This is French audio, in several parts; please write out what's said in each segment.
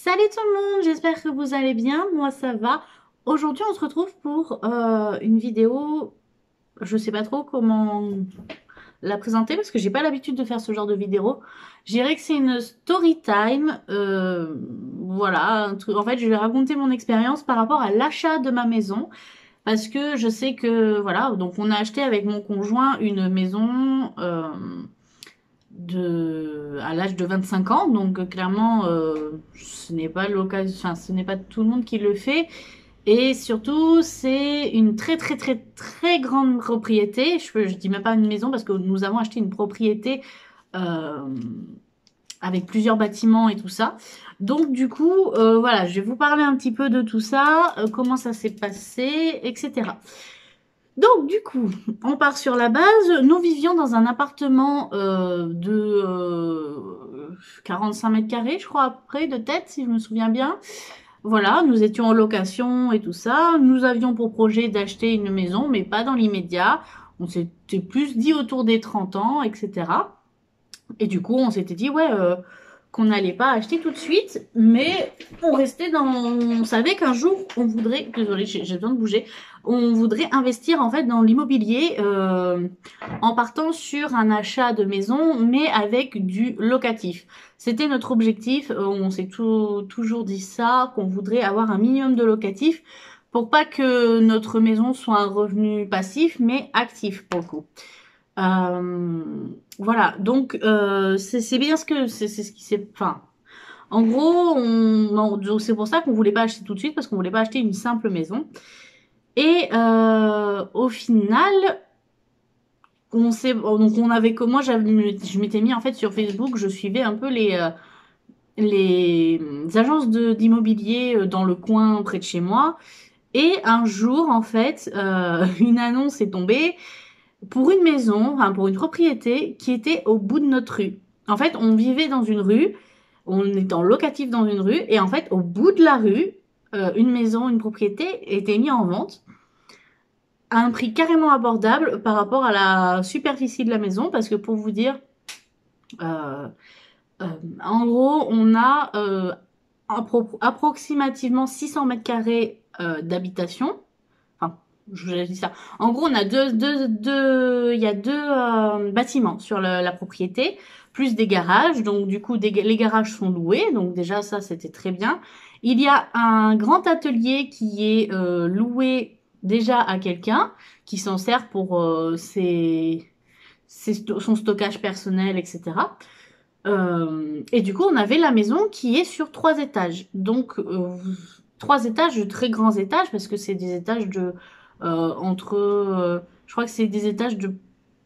Salut tout le monde, j'espère que vous allez bien, moi ça va. Aujourd'hui on se retrouve pour une vidéo, je sais pas trop comment la présenter parce que j'ai pas l'habitude de faire ce genre de vidéo. Je dirais que c'est une story time, voilà, en fait je vais raconter mon expérience par rapport à l'achat de ma maison. Parce que je sais que, voilà, donc on a acheté avec mon conjoint une maison à l'âge de 25 ans. Donc clairement, ce n'est pas l'occasion, enfin, ce n'est pas tout le monde qui le fait. Et surtout, c'est une très très très très grande propriété. Je dis même pas une maison parce que nous avons acheté une propriété euh, avec plusieurs bâtiments et tout ça. Donc du coup, voilà, je vais vous parler un petit peu de tout ça, comment ça s'est passé, etc. Donc du coup, on part sur la base. Nous vivions dans un appartement de 45 mètres carrés, je crois, après, de tête, si je me souviens bien. Voilà, nous étions en location et tout ça. Nous avions pour projet d'acheter une maison, mais pas dans l'immédiat. On s'était plus dit autour des 30 ans, etc. Et du coup, on s'était dit, ouais, qu'on n'allait pas acheter tout de suite, mais on restait dans... On savait qu'un jour, on voudrait... Désolée, j'ai besoin de bouger. On voudrait investir, en fait, dans l'immobilier en partant sur un achat de maison, mais avec du locatif. C'était notre objectif. On s'est toujours dit ça, qu'on voudrait avoir un minimum de locatif pour pas que notre maison soit un revenu passif, mais actif pour le coup. Voilà, donc c'est bien c'est ce qui s'est. Enfin, en gros, donc c'est pour ça qu'on voulait pas acheter tout de suite parce qu'on voulait pas acheter une simple maison. Et au final, donc on avait que moi je m'étais mis en fait sur Facebook, je suivais un peu les agences d'immobilier dans le coin près de chez moi. Et un jour, en fait, une annonce est tombée pour une maison, enfin pour une propriété qui était au bout de notre rue. En fait, on vivait dans une rue, on était en locatif dans une rue, et en fait, au bout de la rue, une maison, une propriété était mise en vente à un prix carrément abordable par rapport à la superficie de la maison, parce que pour vous dire, euh, euh, en gros, on a approximativement 600 mètres carrés d'habitation. Enfin, je vous ai dit ça. En gros, on a il y a deux bâtiments sur la propriété, plus des garages. Donc, du coup, les garages sont loués. Donc, déjà, ça, c'était très bien. Il y a un grand atelier qui est loué déjà à quelqu'un qui s'en sert pour son stockage personnel, etc. Et du coup, on avait la maison qui est sur 3 étages. Donc, 3 étages de très grands étages parce que c'est des étages de je crois que c'est des étages de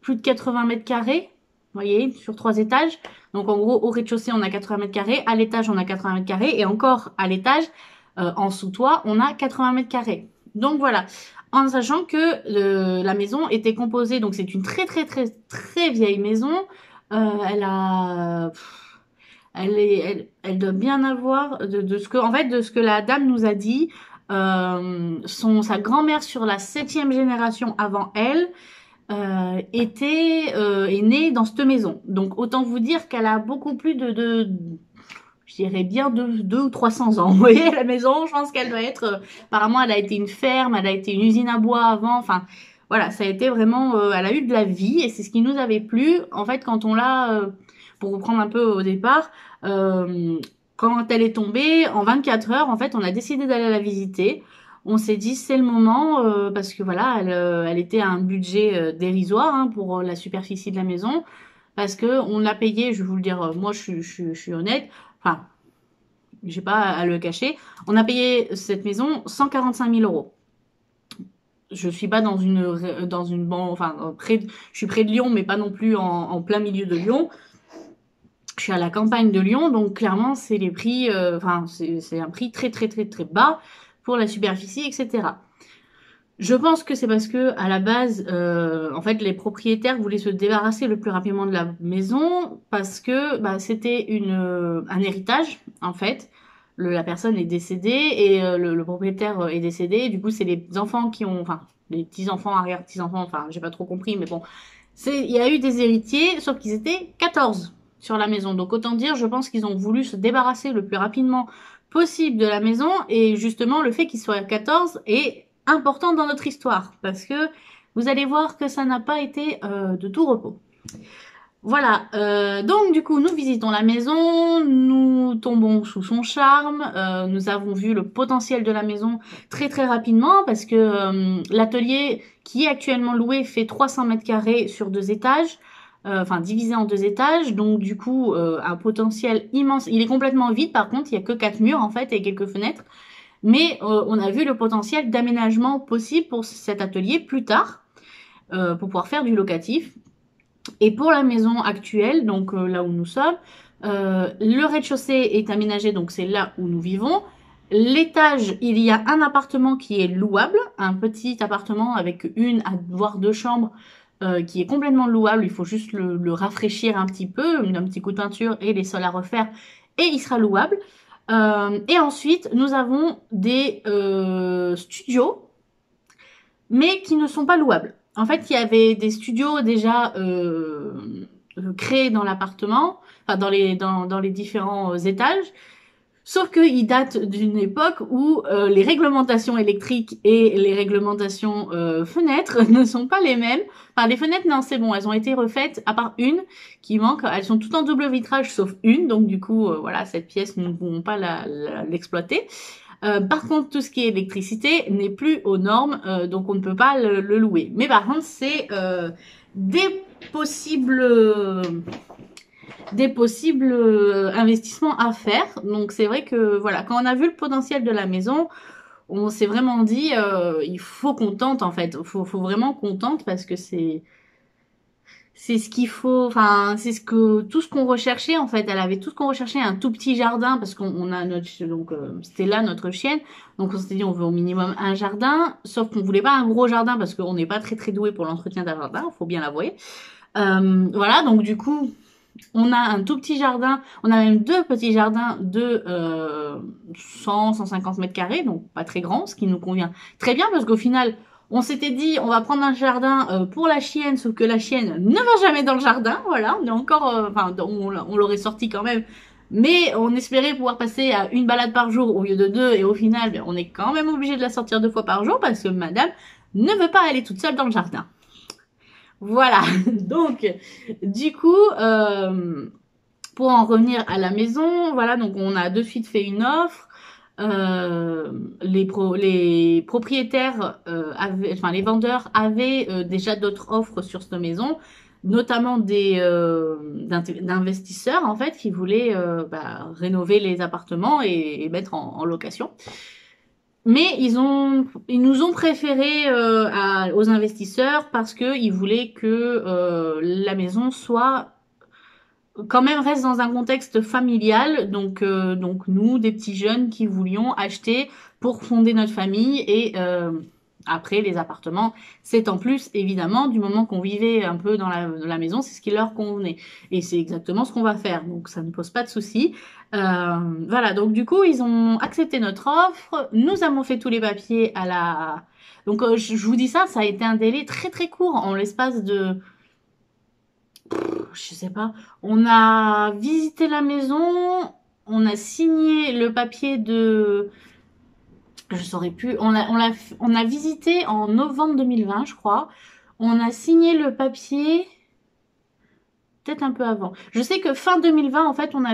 plus de 80 mètres carrés. Vous voyez, sur 3 étages. Donc, en gros, au rez-de-chaussée, on a 80 mètres carrés. À l'étage, on a 80 mètres carrés. Et encore, à l'étage, en sous-toit, on a 80 mètres carrés. Donc, voilà. En sachant que la maison était composée, donc c'est une très, très, très, très vieille maison. Elle a, elle doit bien avoir de ce que, en fait, de ce que la dame nous a dit. Sa grand-mère sur la 7e génération avant elle est née dans cette maison. Donc autant vous dire qu'elle a beaucoup plus je dirais bien de 200 ou 300 ans. Vous voyez la maison, je pense qu'elle doit être. Apparemment, elle a été une ferme, elle a été une usine à bois avant. Enfin, voilà, ça a été vraiment. Elle a eu de la vie et c'est ce qui nous avait plu. En fait, quand on pour reprendre un peu au départ, euh, quand elle est tombée, en 24 heures, en fait, on a décidé d'aller la visiter. On s'est dit c'est le moment parce que voilà, elle était à un budget dérisoire pour la superficie de la maison parce que on l'a payé. Je vais vous le dire, moi je suis honnête. Enfin, j'ai pas à le cacher. On a payé cette maison 145 000 euros. Je suis pas dans une banque, enfin je suis près de Lyon, mais pas non plus en plein milieu de Lyon. Je suis à la campagne de Lyon, donc clairement c'est les prix, enfin c'est un prix très très très très bas pour la superficie, etc. Je pense que c'est parce que à la base, en fait, les propriétaires voulaient se débarrasser le plus rapidement de la maison parce que bah, c'était un héritage en fait. La personne est décédée et le propriétaire est décédé. Du coup, c'est les enfants qui ont, enfin, les petits-enfants, arrière-petits-enfants, enfin, j'ai pas trop compris, mais bon, il y a eu des héritiers, sauf qu'ils étaient 14 sur la maison. Donc autant dire, je pense qu'ils ont voulu se débarrasser le plus rapidement possible de la maison, et justement le fait qu'il soit à 14 est important dans notre histoire, parce que vous allez voir que ça n'a pas été de tout repos. Voilà, donc du coup nous visitons la maison, nous tombons sous son charme, nous avons vu le potentiel de la maison très très rapidement, parce que l'atelier qui est actuellement loué fait 300 mètres carrés sur 2 étages, enfin divisé en 2 étages, donc du coup un potentiel immense. Il est complètement vide par contre, il n'y a que 4 murs en fait et quelques fenêtres, mais on a vu le potentiel d'aménagement possible pour cet atelier plus tard, pour pouvoir faire du locatif. Et pour la maison actuelle, donc là où nous sommes, le rez-de-chaussée est aménagé, donc c'est là où nous vivons. L'étage, il y a un appartement qui est louable, un petit appartement avec 1 à voire 2 chambres qui est complètement louable. Il faut juste le rafraîchir un petit peu, un petit coup de peinture et les sols à refaire, et il sera louable. Et ensuite, nous avons des studios, mais qui ne sont pas louables. En fait, il y avait des studios déjà créés dans l'appartement, enfin dans les différents étages, sauf qu'ils datent d'une époque où les réglementations électriques et les réglementations fenêtres ne sont pas les mêmes. Enfin, les fenêtres, non, c'est bon, elles ont été refaites, à part une qui manque. Elles sont toutes en double vitrage, sauf une, donc du coup, voilà, cette pièce, nous ne pouvons pas l'exploiter. Par contre, tout ce qui est électricité n'est plus aux normes, donc on ne peut pas le louer. Mais par contre, c'est des possibles investissements à faire. Donc c'est vrai que voilà, quand on a vu le potentiel de la maison, on s'est vraiment dit il faut qu'on tente en fait. Faut vraiment qu'on tente, parce que c'est ce qu'il faut, enfin c'est tout ce qu'on recherchait en fait. Elle avait tout ce qu'on recherchait, un tout petit jardin, parce qu'on a c'était là notre chienne, donc on s'était dit on veut au minimum un jardin, sauf qu'on voulait pas un gros jardin parce qu'on n'est pas très très doué pour l'entretien d'un jardin, faut bien l'avouer. Voilà, donc du coup on a un tout petit jardin, on a même 2 petits jardins de 100-150 mètres carrés, donc pas très grand, ce qui nous convient très bien, parce qu'au final on s'était dit, on va prendre un jardin pour la chienne, sauf que la chienne ne va jamais dans le jardin. Voilà, on est encore, enfin, on l'aurait sorti quand même, mais on espérait pouvoir passer à 1 balade par jour au lieu de 2, et au final, on est quand même obligé de la sortir 2 fois par jour parce que madame ne veut pas aller toute seule dans le jardin. Voilà, donc, du coup, pour en revenir à la maison, voilà, donc on a de suite fait une offre. Les propriétaires enfin les vendeurs avaient déjà d'autres offres sur cette maison, notamment d'investisseurs en fait qui voulaient rénover les appartements et mettre en location. Mais ils nous ont préféré aux investisseurs, parce que ils voulaient que la maison soit quand même reste dans un contexte familial, donc nous, des petits jeunes qui voulions acheter pour fonder notre famille, et après les appartements, c'est en plus évidemment, du moment qu'on vivait un peu dans la maison, c'est ce qui leur convenait, et c'est exactement ce qu'on va faire, donc ça ne pose pas de soucis. Voilà, donc du coup ils ont accepté notre offre, nous avons fait tous les papiers donc je vous dis ça a été un délai très très court, en l'espace de je sais pas, on a visité la maison, on a signé le papier je saurais plus, on a visité en novembre 2020, je crois. On a signé le papier peut-être un peu avant. Je sais que fin 2020, en fait, on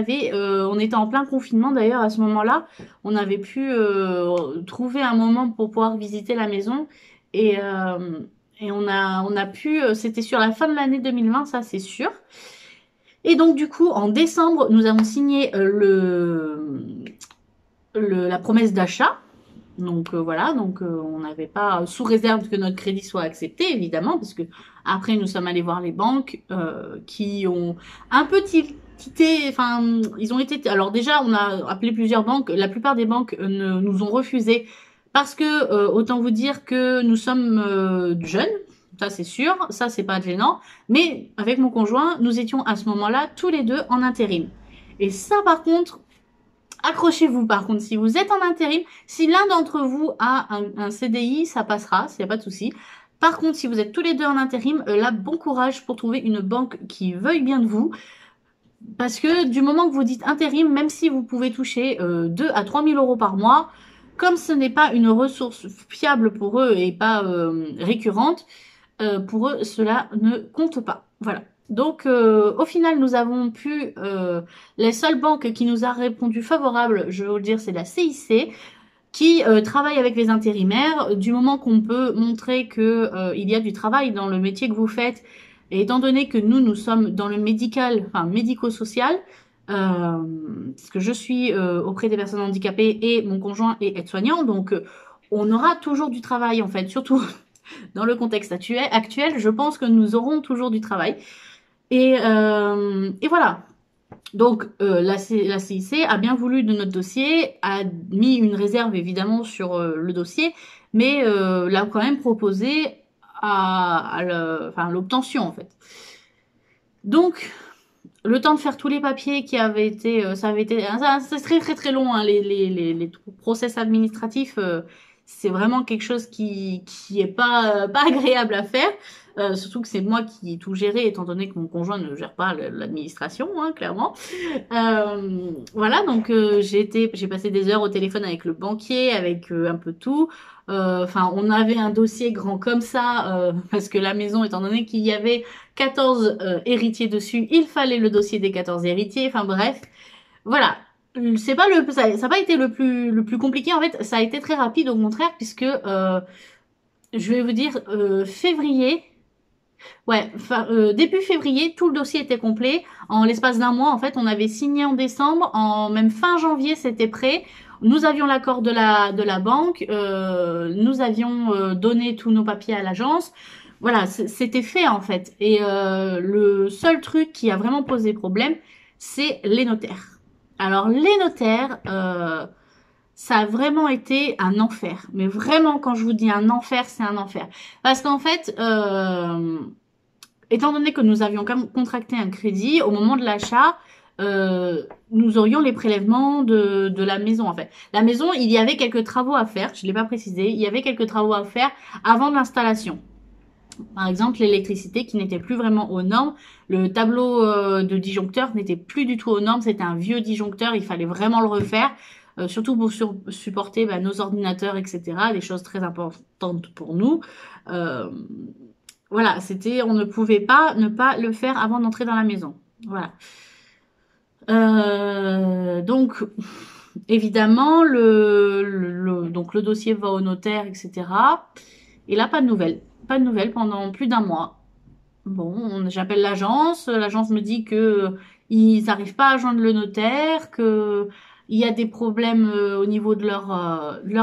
était en plein confinement d'ailleurs à ce moment-là. On avait pu trouver un moment pour pouvoir visiter la maison, et on a pu, c'était sur la fin de l'année 2020, ça c'est sûr. Et donc du coup, en décembre, nous avons signé la promesse d'achat. Donc voilà, donc on n'avait pas, sous réserve que notre crédit soit accepté, évidemment, parce que après nous sommes allés voir les banques qui ont un peu tilté, enfin ils ont été, alors déjà on a appelé plusieurs banques, la plupart des banques nous ont refusé, parce que autant vous dire que nous sommes jeunes, ça c'est sûr, ça c'est pas gênant, mais avec mon conjoint, nous étions à ce moment-là tous les deux en intérim. Et ça par contre, accrochez-vous par contre, si vous êtes en intérim, si l'un d'entre vous a un CDI, ça passera, s'il n'y a pas de souci. Par contre, si vous êtes tous les deux en intérim, là, bon courage pour trouver une banque qui veuille bien de vous. Parce que du moment que vous dites intérim, même si vous pouvez toucher 2 à 3 000 euros par mois, comme ce n'est pas une ressource fiable pour eux et pas récurrente, pour eux, cela ne compte pas. Voilà. Donc, au final, nous avons pu... les seules banques qui nous a répondu favorable, je vais vous le dire, c'est la CIC, qui travaille avec les intérimaires. Du moment qu'on peut montrer que il y a du travail dans le métier que vous faites, et étant donné que nous sommes dans le médical, enfin médico-social, parce que je suis auprès des personnes handicapées et mon conjoint est aide-soignant, donc on aura toujours du travail en fait, surtout dans le contexte actuel, je pense que nous aurons toujours du travail. Et voilà. Donc la CIC a bien voulu de notre dossier, a mis une réserve évidemment sur le dossier, mais l'a quand même proposé à l'obtention en fait. Donc le temps de faire tous les papiers qui avaient été, c'est très très très long hein, les process administratifs, c'est vraiment quelque chose qui est pas agréable à faire. Surtout que c'est moi qui ai tout géré, étant donné que mon conjoint ne gère pas l'administration, hein, clairement. Voilà, donc j'ai passé des heures au téléphone avec le banquier, avec un peu tout. Enfin, on avait un dossier grand comme ça, parce que la maison, étant donné qu'il y avait 14 héritiers dessus, il fallait le dossier des 14 héritiers. Enfin bref, voilà. C'est pas ça a pas été le plus compliqué en fait. Ça a été très rapide au contraire, puisque je vais vous dire février. Ouais, début février, tout le dossier était complet. En l'espace d'un mois, en fait, on avait signé en décembre. En même fin janvier, c'était prêt. Nous avions l'accord de la banque. Nous avions donné tous nos papiers à l'agence. Voilà, c'était fait en fait. Et le seul truc qui a vraiment posé problème, c'est les notaires. Alors les notaires, ça a vraiment été un enfer. Mais vraiment, quand je vous dis un enfer, c'est un enfer. Parce qu'en fait, étant donné que nous avions contracté un crédit, au moment de l'achat, nous aurions les prélèvements de la maison en fait. La maison, il y avait quelques travaux à faire, je ne l'ai pas précisé, il y avait quelques travaux à faire avant l'installation. Par exemple, l'électricité qui n'était plus vraiment aux normes, le tableau de disjoncteur n'était plus du tout aux normes, c'était un vieux disjoncteur, il fallait vraiment le refaire. Surtout pour supporter nos ordinateurs, etc. Des choses très importantes pour nous. Voilà, on ne pouvait pas ne pas le faire avant d'entrer dans la maison. Voilà. Donc, évidemment, donc le dossier va au notaire, etc. Et là, pas de nouvelles. Pas de nouvelles pendant plus d'un mois. Bon, j'appelle l'agence. L'agence me dit que ils n'arrivent pas à joindre le notaire, que il y a des problèmes au niveau de leur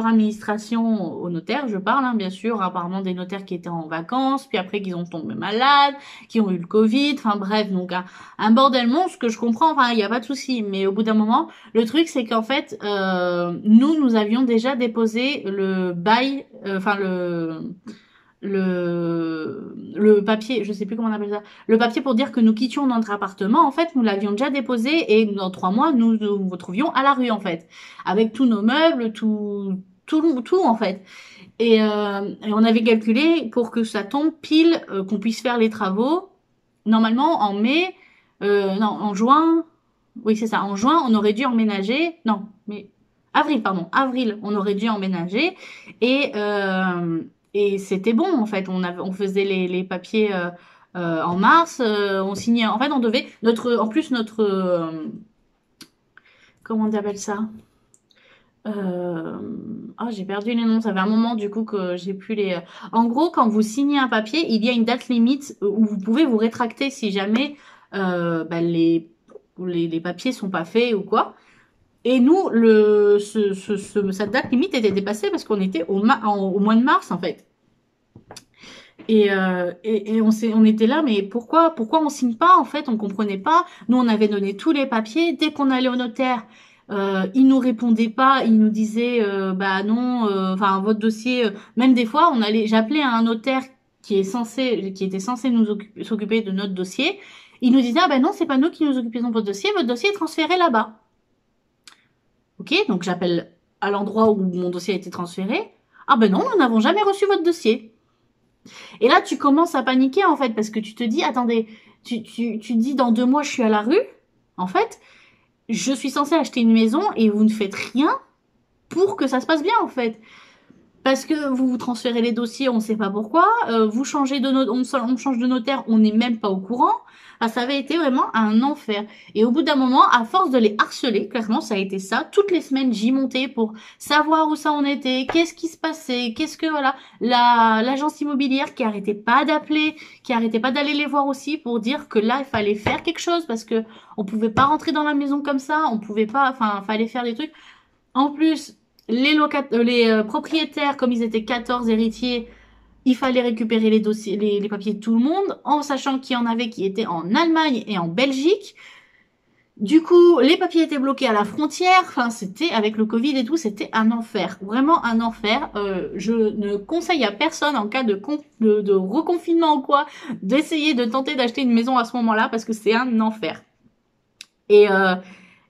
administration au notaire, je parle, hein, bien sûr, apparemment des notaires qui étaient en vacances, puis après qu'ils ont tombé malades, qui ont eu le Covid, enfin bref, donc un bordel monstre que je comprends, enfin il n'y a pas de souci, mais au bout d'un moment, le truc c'est qu'en fait, nous avions déjà déposé le bail, enfin le papier, je sais plus comment on appelle ça, le papier pour dire que nous quittions notre appartement, en fait, nous l'avions déjà déposé et dans 3 mois, nous nous retrouvions à la rue, en fait, avec tous nos meubles, tout en fait. Et on avait calculé pour que ça tombe pile, qu'on puisse faire les travaux. Normalement, en mai, non, en juin, oui, c'est ça, en juin, on aurait dû emménager, non, mais avril, pardon, avril, on aurait dû emménager et c'était bon en fait. On faisait les papiers en mars, on signait. En fait, on devait en plus notre comment on appelle ça j'ai perdu les noms. Ça fait un moment du coup que j'ai plus les. En gros, quand vous signez un papier, il y a une date limite où vous pouvez vous rétracter si jamais les papiers sont pas faits ou quoi. Et nous, cette date limite était dépassée parce qu'on était au mois de mars, en fait. Et on était là, mais pourquoi on signe pas, en fait? On comprenait pas. Nous, on avait donné tous les papiers. Dès qu'on allait au notaire, il nous répondait pas. Il nous disait, bah non, enfin, votre dossier, même des fois, j'appelais un notaire qui était censé s'occuper de notre dossier. Il nous disait, ah ben non, c'est pas nous qui nous occupons de votre dossier est transféré là-bas. Ok, donc j'appelle à l'endroit où mon dossier a été transféré. Ah ben non, nous n'avons jamais reçu votre dossier. Et là, tu commences à paniquer en fait, parce que tu te dis, attendez, tu dis dans 2 mois, je suis à la rue. En fait, je suis censée acheter une maison et vous ne faites rien pour que ça se passe bien, en fait. Parce que vous transférez les dossiers, on ne sait pas pourquoi. Vous changez on change de notaire, on n'est même pas au courant. Enfin, ça avait été vraiment un enfer. Et au bout d'un moment, à force de les harceler, clairement, ça a été ça. Toutes les semaines, j'y montais pour savoir où ça en était, qu'est-ce qui se passait, qu'est-ce que voilà, l'agence immobilière qui arrêtait pas d'appeler, qui arrêtait pas d'aller les voir aussi pour dire que là, il fallait faire quelque chose parce que on pouvait pas rentrer dans la maison comme ça, on pouvait pas, enfin, fallait faire des trucs. En plus, les propriétaires, comme ils étaient 14 héritiers, il fallait récupérer les dossiers, les papiers de tout le monde, en sachant qu'il y en avait qui étaient en Allemagne et en Belgique. Du coup, les papiers étaient bloqués à la frontière. Enfin, c'était, avec le Covid et tout, c'était un enfer. Vraiment un enfer. Je ne conseille à personne, en cas de reconfinement ou quoi, d'essayer de tenter d'acheter une maison à ce moment-là, parce que c'est un enfer. Et, euh,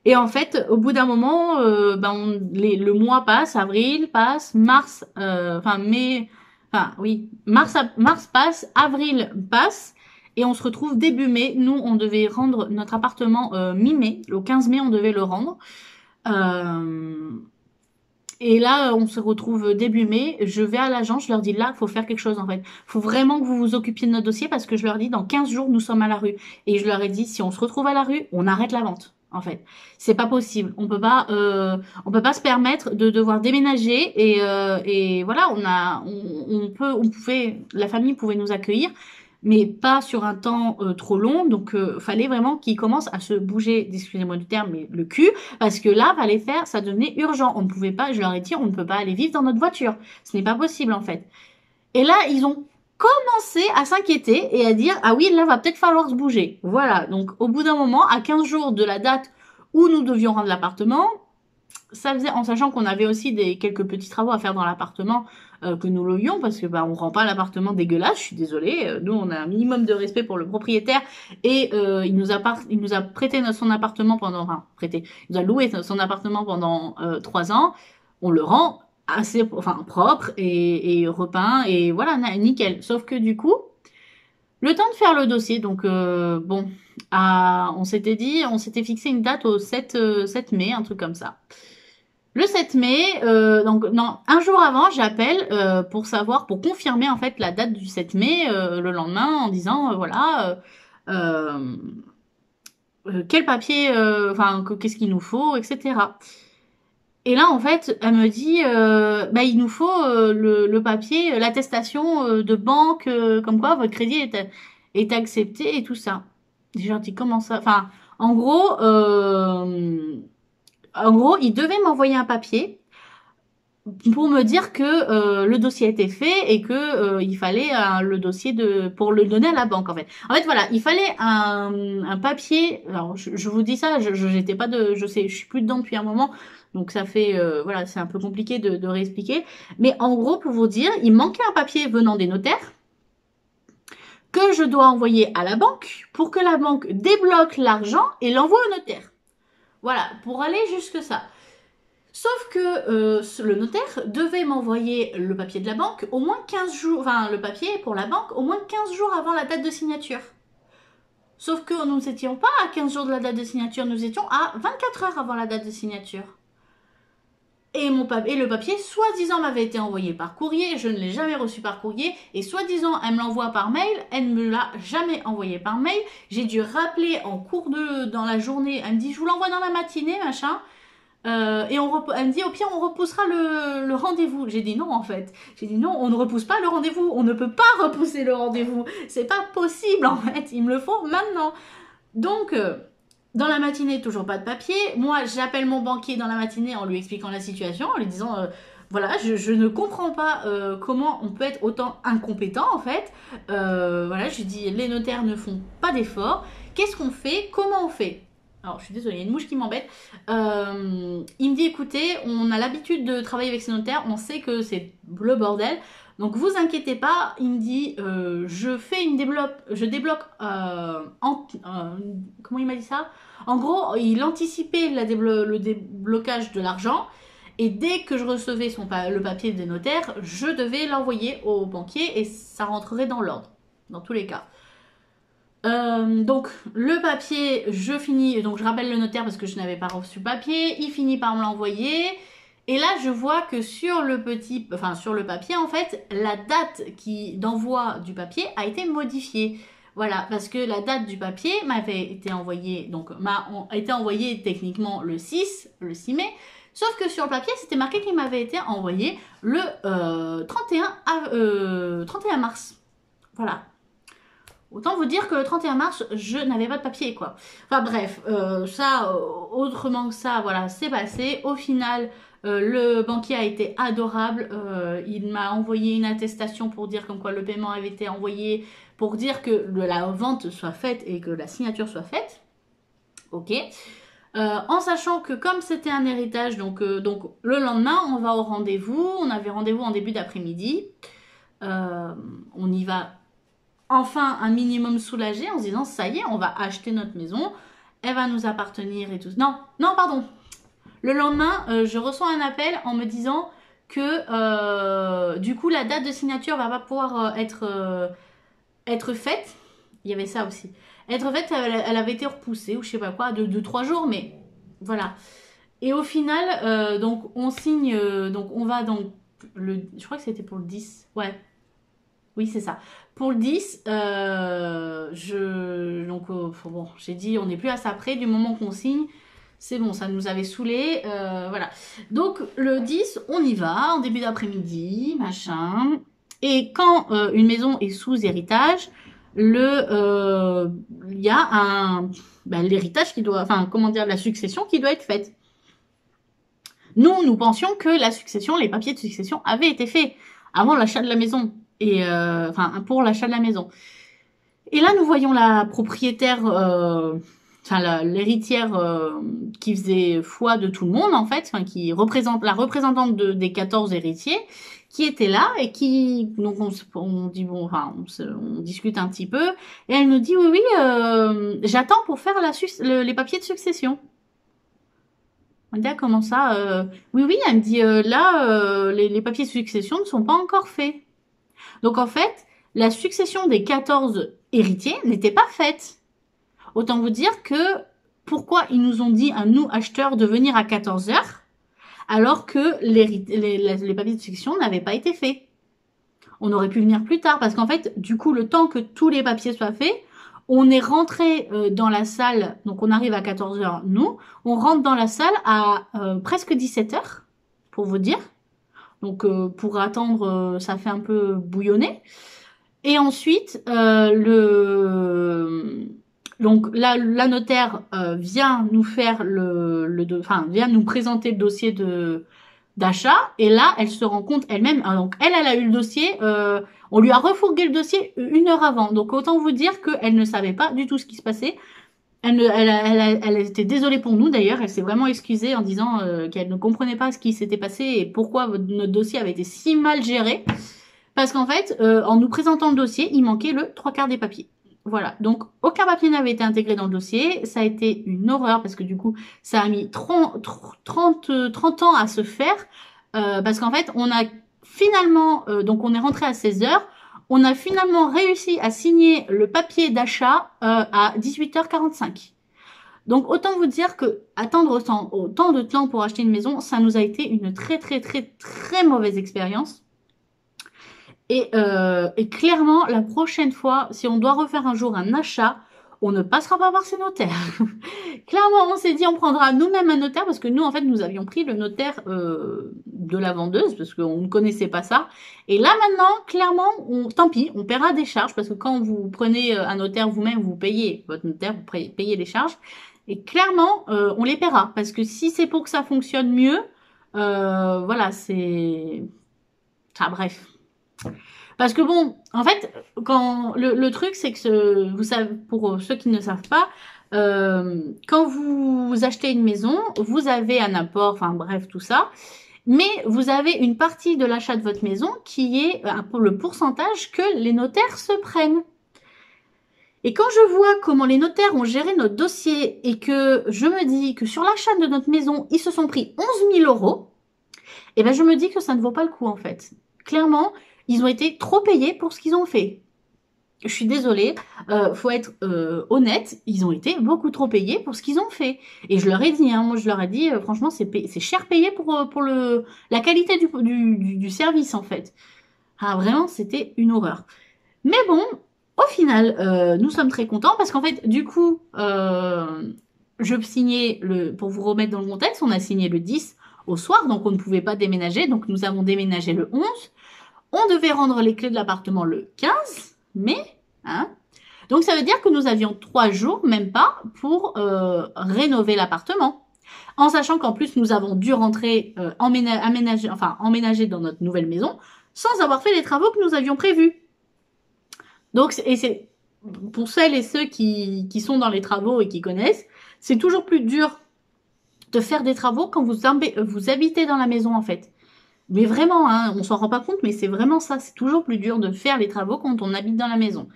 et en fait, au bout d'un moment, le mois passe, avril passe, mars, mai, oui, mars passe, avril passe, et on se retrouve début mai. Nous, on devait rendre notre appartement mi-mai, le 15 mai, on devait le rendre. Euh, et là, on se retrouve début mai. Je vais à l'agence, je leur dis là, il faut faire quelque chose en fait. Faut vraiment que vous vous occupiez de notre dossier parce que je leur dis dans 15 jours, nous sommes à la rue. Et je leur ai dit, si on se retrouve à la rue, on arrête la vente. En fait, c'est pas possible. On peut pas se permettre de devoir déménager et voilà, la famille pouvait nous accueillir, mais pas sur un temps trop long. Donc, fallait vraiment qu'ils commencent à se bouger, excusez-moi du terme, mais le cul, parce que là, ça devenait urgent. On ne pouvait pas, je leur ai dit, on ne peut pas aller vivre dans notre voiture. Ce n'est pas possible en fait. Et là, ils ont commencé à s'inquiéter et à dire, ah oui, là, va peut-être falloir se bouger. Voilà, donc au bout d'un moment, à 15 jours de la date où nous devions rendre l'appartement, ça faisait, en sachant qu'on avait aussi quelques petits travaux à faire dans l'appartement que nous louions, parce que on rend pas l'appartement dégueulasse, je suis désolée, nous on a un minimum de respect pour le propriétaire et il nous a prêté son appartement il nous a loué son appartement pendant 3 ans, on le rend assez propre et repeint et voilà, nickel. Sauf que du coup, le temps de faire le dossier, donc on s'était fixé une date au 7 mai, un truc comme ça. Le 7 mai, donc non, un jour avant, j'appelle pour confirmer en fait la date du 7 mai, le lendemain, en disant quel papier, qu'est-ce qu'il nous faut, etc. Et là, en fait, elle me dit, il nous faut le papier, l'attestation de banque, comme quoi votre crédit est accepté et tout ça. J'ai dit comment ça? Enfin, en gros, il devait m'envoyer un papier pour me dire que le dossier était fait et que il fallait le dossier pour le donner à la banque en fait. En fait voilà, il fallait un papier. Alors je vous dis ça, j'étais pas je suis plus dedans depuis un moment, donc ça fait voilà, c'est un peu compliqué de réexpliquer. Mais en gros pour vous dire, il manquait un papier venant des notaires que je dois envoyer à la banque pour que la banque débloque l'argent et l'envoie au notaire. Voilà, pour aller jusque ça. Sauf que le notaire devait m'envoyer le papier de la banque au moins 15 jours, enfin le papier pour la banque au moins 15 jours avant la date de signature. Sauf que nous n'étions pas à 15 jours de la date de signature, nous étions à 24 heures avant la date de signature. Et le papier, soi-disant, m'avait été envoyé par courrier, je ne l'ai jamais reçu par courrier, et soi-disant, elle me l'envoie par mail, elle ne me l'a jamais envoyé par mail. J'ai dû rappeler dans la journée, elle me dit, je vous l'envoie dans la matinée, machin. Et elle me dit, au pire, on repoussera le rendez-vous. J'ai dit non, en fait. J'ai dit non, on ne repousse pas le rendez-vous. On ne peut pas repousser le rendez-vous. C'est pas possible, en fait. Il me le faut maintenant. Donc, dans la matinée, toujours pas de papier. Moi, j'appelle mon banquier dans la matinée en lui expliquant la situation, en lui disant, voilà, je ne comprends pas comment on peut être autant incompétent, en fait. Voilà, je lui dis, les notaires ne font pas d'efforts. Qu'est-ce qu'on fait? Comment on fait? Alors, je suis désolée, il y a une mouche qui m'embête. Il me dit, écoutez, on a l'habitude de travailler avec ces notaires, on sait que c'est le bordel. Donc, vous inquiétez pas. Il me dit, je débloque, comment il m'a dit ça? En gros, il anticipait le déblocage de l'argent. Et dès que je recevais le papier des notaires, je devais l'envoyer au banquier et ça rentrerait dans l'ordre, dans tous les cas. Donc le papier, je finis, donc je rappelle le notaire parce que je n'avais pas reçu le papier, il finit par me l'envoyer. Et là, je vois que sur le sur le papier, en fait, la date d'envoi du papier a été modifiée. Voilà, parce que la date du papier m'avait été envoyée, donc a été envoyée techniquement le 6 mai. Sauf que sur le papier, c'était marqué qu'il m'avait été envoyé le 31 mars. Voilà. Autant vous dire que le 31 mars, je n'avais pas de papier, quoi. Enfin bref, autrement que ça, voilà, c'est passé. Au final, le banquier a été adorable. Il m'a envoyé une attestation pour dire comme quoi le paiement avait été envoyé, pour dire que la vente soit faite et que la signature soit faite. Ok. En sachant que comme c'était un héritage, donc le lendemain, on va au rendez-vous. On avait rendez-vous en début d'après-midi. On y va enfin un minimum soulagé en se disant ça y est, on va acheter notre maison, elle va nous appartenir et tout. Non, non, pardon. Le lendemain, je reçois un appel en me disant que du coup la date de signature va pas pouvoir être faite. Il y avait ça aussi. Être faite, elle avait été repoussée ou je sais pas quoi, de 3 jours, mais voilà. Et au final, donc on signe, donc on va donc je crois que c'était pour le 10. Ouais, oui, c'est ça. Pour le 10, bon, j'ai dit, on n'est plus à ça près du moment qu'on signe. C'est bon, ça nous avait saoulé. Voilà. Donc, le 10, on y va, en début d'après-midi, machin. Et quand une maison est sous héritage, il y a l'héritage qui doit, enfin, comment dire, la succession qui doit être faite. Nous pensions que la succession, les papiers de succession avaient été faits avant l'achat de la maison. Et pour l'achat de la maison. Et là, nous voyons la propriétaire, l'héritière qui faisait foi de tout le monde en fait, qui représente la représentante des 14 héritiers, qui était là et donc on dit bon, enfin on discute un petit peu et elle nous dit oui, j'attends pour faire les papiers de succession. On dit ah, comment ça Oui, elle me dit là les papiers de succession ne sont pas encore faits. Donc en fait, la succession des 14 héritiers n'était pas faite. Autant vous dire que pourquoi ils nous ont dit à nous acheteurs de venir à 14 heures alors que les papiers de succession n'avaient pas été faits. On aurait pu venir plus tard parce qu'en fait, du coup, le temps que tous les papiers soient faits, on est rentré dans la salle, donc on arrive à 14 heures, nous, on rentre dans la salle à presque 17 heures, pour vous dire. Donc pour attendre, ça fait un peu bouillonner. Et ensuite, donc la notaire vient nous faire vient nous présenter le dossier d'achat. Et là, elle se rend compte elle-même. Donc elle a eu le dossier. On lui a refourgué le dossier 1 heure avant. Donc autant vous dire qu'elle ne savait pas du tout ce qui se passait. Elle était désolée pour nous d'ailleurs, elle s'est vraiment excusée en disant qu'elle ne comprenait pas ce qui s'était passé et pourquoi notre dossier avait été si mal géré. Parce qu'en fait, en nous présentant le dossier, il manquait le 3/4 des papiers. Voilà, donc aucun papier n'avait été intégré dans le dossier. Ça a été une horreur parce que du coup, ça a mis 30 ans à se faire. Parce qu'en fait, on a finalement, donc on est rentré à 16 heures. On a finalement réussi à signer le papier d'achat à 18h45. Donc autant vous dire que attendre autant de temps pour acheter une maison, ça nous a été une très très très très mauvaise expérience. Et clairement, la prochaine fois, si on doit refaire un jour un achat, on ne passera pas par ces notaires. Clairement, on s'est dit on prendra nous-mêmes un notaire parce que nous, en fait, nous avions pris le notaire de la vendeuse parce qu'on ne connaissait pas ça. Et là, maintenant, clairement, tant pis, on paiera des charges parce que quand vous prenez un notaire vous-même, vous payez votre notaire, vous payez les charges. Et clairement, on les paiera parce que si c'est pour que ça fonctionne mieux, voilà, c'est... Ah, bref. Parce que bon, en fait, quand le truc, c'est que vous savez, pour ceux qui ne savent pas, quand vous achetez une maison, vous avez un apport, enfin bref, tout ça, mais vous avez une partie de l'achat de votre maison qui est le pourcentage que les notaires se prennent. Et quand je vois comment les notaires ont géré notre dossier et que je me dis que sur l'achat de notre maison, ils se sont pris 11 000 euros, et ben je me dis que ça ne vaut pas le coup en fait. Clairement, ils ont été trop payés pour ce qu'ils ont fait. je suis désolée, faut être honnête, ils ont été beaucoup trop payés pour ce qu'ils ont fait. Et je leur ai dit, hein, moi je leur ai dit, franchement, c'est cher payé pour la qualité du service en fait. Ah, vraiment, c'était une horreur. Mais bon, au final, nous sommes très contents parce qu'en fait, du coup, je signais pour vous remettre dans le contexte, on a signé le 10 au soir, donc on ne pouvait pas déménager, donc nous avons déménagé le 11. On devait rendre les clés de l'appartement le 15 mai, hein. Donc ça veut dire que nous avions 3 jours, même pas, pour rénover l'appartement. En sachant qu'en plus, nous avons dû rentrer emménager dans notre nouvelle maison sans avoir fait les travaux que nous avions prévus. Donc, et c'est pour celles et ceux qui sont dans les travaux et qui connaissent, c'est toujours plus dur de faire des travaux quand vous habitez dans la maison en fait. Mais vraiment, hein, on s'en rend pas compte, mais c'est vraiment ça. C'est toujours plus dur de faire les travaux quand on habite dans la maison.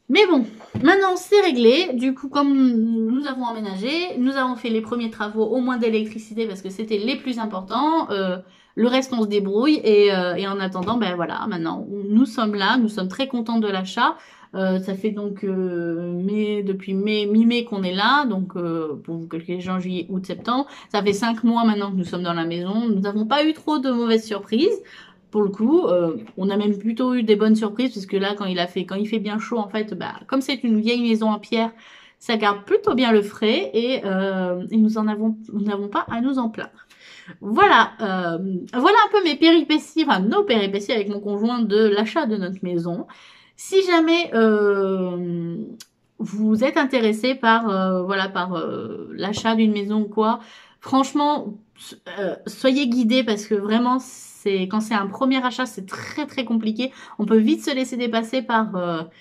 Mais bon, maintenant c'est réglé. Du coup, comme nous avons emménagé, nous avons fait les premiers travaux, au moins d'électricité, parce que c'était les plus importants. Le reste, on se débrouille. Et en attendant, ben voilà, maintenant, nous sommes là. Nous sommes très contents de l'achat. Ça fait donc depuis mi-mai qu'on est là. Donc, pour vous calculer juin, juillet, août, septembre. Ça fait 5 mois maintenant que nous sommes dans la maison. Nous n'avons pas eu trop de mauvaises surprises. Pour le coup, on a même plutôt eu des bonnes surprises parce que là, quand il fait bien chaud, en fait, bah, comme c'est une vieille maison en pierre, ça garde plutôt bien le frais et nous n'avons pas à nous en plaindre. Voilà, voilà un peu mes péripéties, enfin nos péripéties avec mon conjoint de l'achat de notre maison. Si jamais vous êtes intéressé par l'achat d'une maison ou quoi, franchement, soyez guidés parce que vraiment quand c'est un premier achat, c'est très très compliqué. On peut vite se laisser dépasser par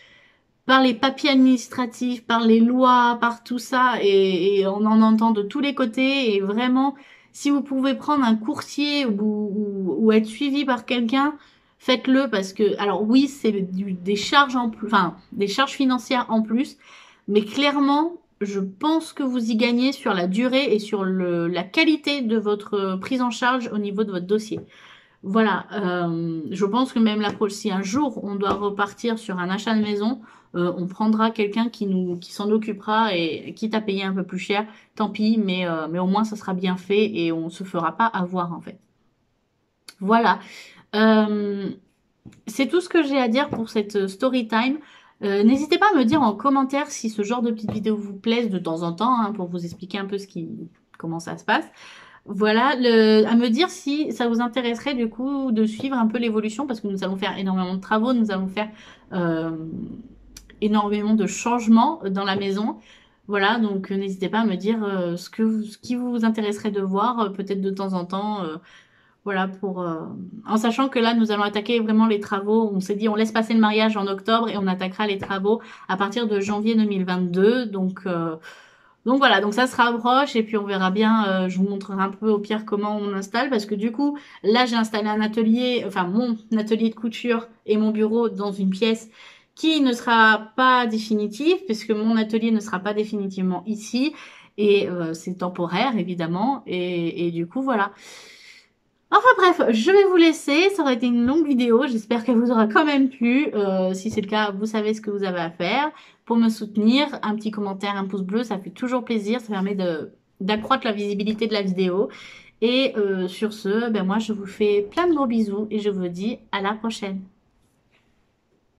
les papiers administratifs, par les lois, par tout ça, et on en entend de tous les côtés. Et vraiment, si vous pouvez prendre un courtier ou être suivi par quelqu'un, faites-le parce que, alors oui, c'est des charges en plus, enfin des charges financières en plus, mais clairement, je pense que vous y gagnez sur la durée et sur la qualité de votre prise en charge au niveau de votre dossier. Voilà, je pense que même si un jour on doit repartir sur un achat de maison, on prendra quelqu'un qui s'en occupera et quitte à payer un peu plus cher, tant pis, mais au moins ça sera bien fait et on se fera pas avoir en fait. Voilà, c'est tout ce que j'ai à dire pour cette story time. N'hésitez pas à me dire en commentaire si ce genre de petites vidéos vous plaisent de temps en temps, hein, pour vous expliquer un peu comment ça se passe. Voilà, à me dire si ça vous intéresserait du coup de suivre un peu l'évolution parce que nous allons faire énormément de travaux, nous allons faire énormément de changements dans la maison. Voilà, donc n'hésitez pas à me dire ce qui vous intéresserait de voir peut-être de temps en temps. Voilà, en sachant que là, nous allons attaquer vraiment les travaux. On s'est dit, on laisse passer le mariage en octobre et on attaquera les travaux à partir de janvier 2022. Donc voilà, donc ça se rapproche et puis on verra bien, je vous montrerai un peu au pire comment on installe parce que du coup, là j'ai installé un atelier, enfin mon atelier de couture et mon bureau dans une pièce qui ne sera pas définitive puisque mon atelier ne sera pas définitivement ici et c'est temporaire évidemment et du coup voilà. Enfin bref, je vais vous laisser, ça aurait été une longue vidéo, j'espère qu'elle vous aura quand même plu. Si c'est le cas, vous savez ce que vous avez à faire. Pour me soutenir, un petit commentaire, un pouce bleu, ça fait toujours plaisir, ça permet d'accroître la visibilité de la vidéo. Et sur ce, ben moi je vous fais plein de gros bisous et je vous dis à la prochaine.